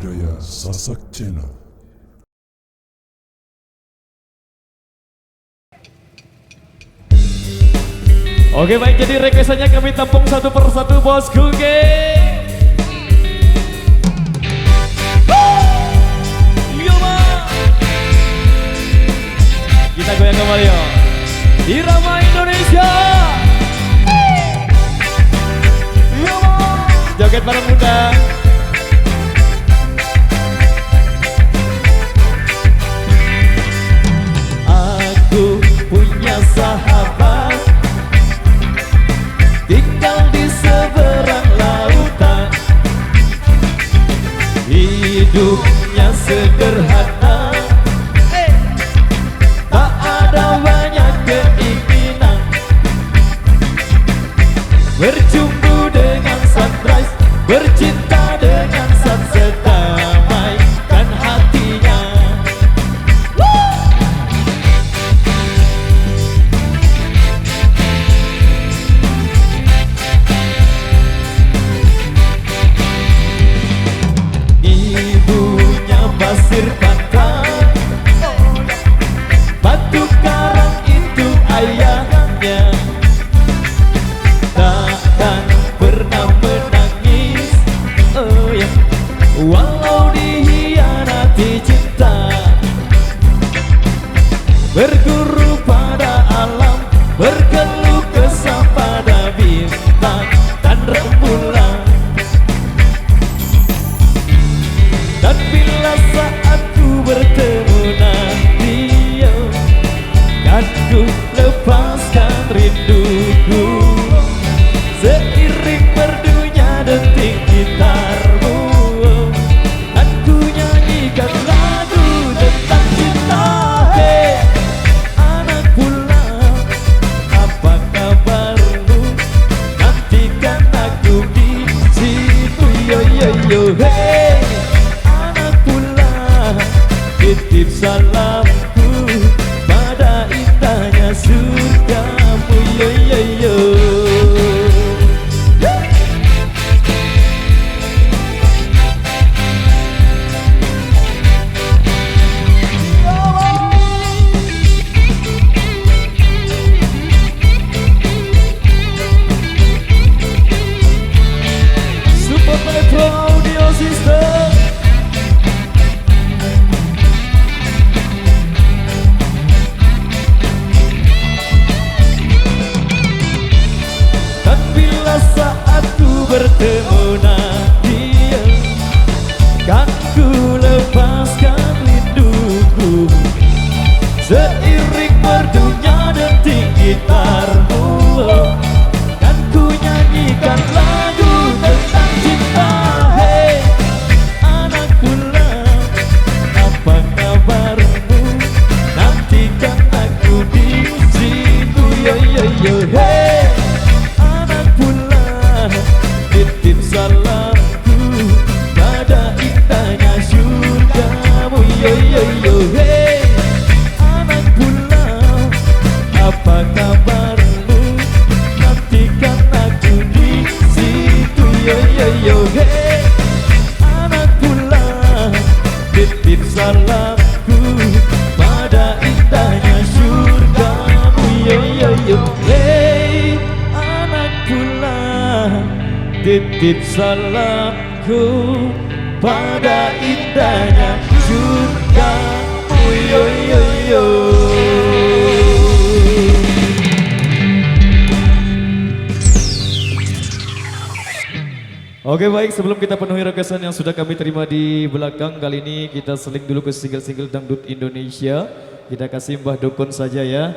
Budaya Sasak Channel. Oke baik, jadi requestannya kami tampung satu persatu bosku, geng. Kita goyang kembali yo. Irama Indonesia. Joget bareng muda. Aku punya sahabat tinggal di seberang lautan. Hidupnya sederhana, tak ada banyak keinginan. Berjumpa dengan sunrise, bercinta dengan sunset, damaikan hatinya. Ibunya pasir pantai, batu karang itu ayahnya. Takkan pernah menangis, oh ya, walau dikhianati cinta. Berguru pada alam, berkeluh kesah pada bintang dan rembulan. Dan bila saat ku bertemu nanti, kan ku lepaskan rinduku. Seiring merdunya detik gitarmu, kan ku nyanyikan lagu tentang cinta. Hei anak pulang, apa kabarmu? Nantikan aku di situ, yo yo yo. Hei anak pulang, titip salamku pada indahnya surgamu, yo yo yo. Super Metro Audio System. Dan bila saat ku bertemu nanti, kan ku lepaskan rinduku. Seiring merdunya detik gitarmu, kan ku nyanyikan lagu tentang cinta. Hei anak pulang, apa kabarmu? Nantikan aku di situ, yo yo yo. Hei anak pulang, titip salamku pada indahnya surgamu, yo yo yo. Hei anak pulang, apa kabarmu? Nantikan aku di situ, yo yo yo. Hei anak pulang, titip salamku pada indahnya surgamu, yo yo yo. Hei anak pulang, titip salamku pada indahnya surgamu, yo yo yo. Oke baik, sebelum kita penuhi requestan yang sudah kami terima di belakang, kali ini kita seling dulu ke single-single dangdut Indonesia. Kita kasih Mbah Dukun saja ya.